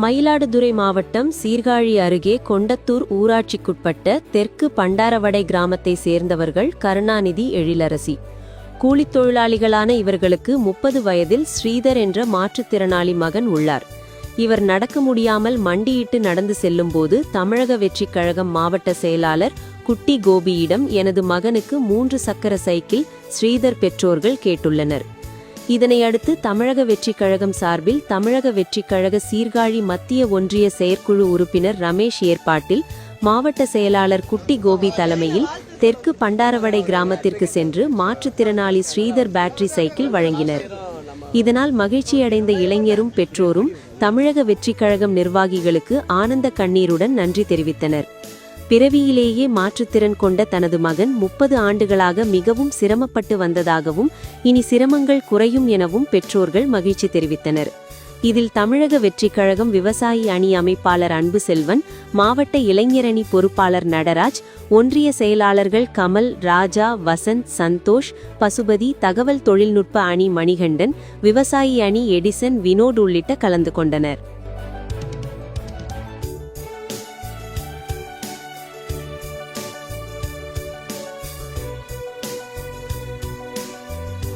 மயிலாடுதுறை மாவட்டம் சீர்காழி அருகே கொண்டத்தூர் ஊராட்சிக்குட்பட்ட தெற்கு பண்டாரவடை கிராமத்தை சேர்ந்தவர்கள் கருணாநிதி எழிலரசி. கூலித் தொழிலாளிகளான இவர்களுக்கு 30 வயதில் ஸ்ரீதர் என்ற மாற்றுத்திறனாளி மகன் உள்ளார். இவர் நடக்க முடியாமல் மண்டியிட்டு நடந்து செல்லும்போது தமிழக வெற்றிக் கழகம் மாவட்ட செயலாளர் குட்டி கோபியிடம் எனது மகனுக்கு 3 சக்கர சைக்கிள் ஸ்ரீதர் பெற்றோர்கள் கேட்டுள்ளனர். இதனையடுத்து தமிழக வெற்றிக் கழகம் சார்பில் தமிழக வெற்றிக் கழக சீர்காழி மத்திய ஒன்றிய செயற்குழு உறுப்பினர் ரமேஷ் ஏற்பாட்டில் மாவட்ட செயலாளர் குட்டி கோபி தலைமையில் தெற்கு பண்டாரவடை கிராமத்திற்கு சென்று மாற்றுத்திறனாளி ஸ்ரீதர் பேட்டரி சைக்கிள் வழங்கினர். இதனால் மகிழ்ச்சியடைந்த இளைஞரும் பெற்றோரும் தமிழக வெற்றிக் கழகம் நிர்வாகிகளுக்கு ஆனந்த கண்ணீருடன் நன்றி தெரிவித்தனர். பிறவியிலேயே மாற்றுத்திறன் கொண்ட தனது மகன் 30 ஆண்டுகளாக மிகவும் சிரமப்பட்டு வந்ததாகவும் இனி சிரமங்கள் குறையும் எனவும் பெற்றோர்கள் மகிழ்ச்சி தெரிவித்தனர். இதில் தமிழக வெற்றிக் கழகம் விவசாயி அணி அமைப்பாளர் அன்பு செல்வன், மாவட்ட இளைஞரணி பொறுப்பாளர் நடராஜ், ஒன்றிய செயலாளர்கள் கமல், ராஜா, வசந்த், சந்தோஷ், பசுபதி, தகவல் தொழில்நுட்ப அணி மணிகண்டன், விவசாயி அணி எடிசன், வினோட் உள்ளிட்ட கலந்து கொண்டனர்.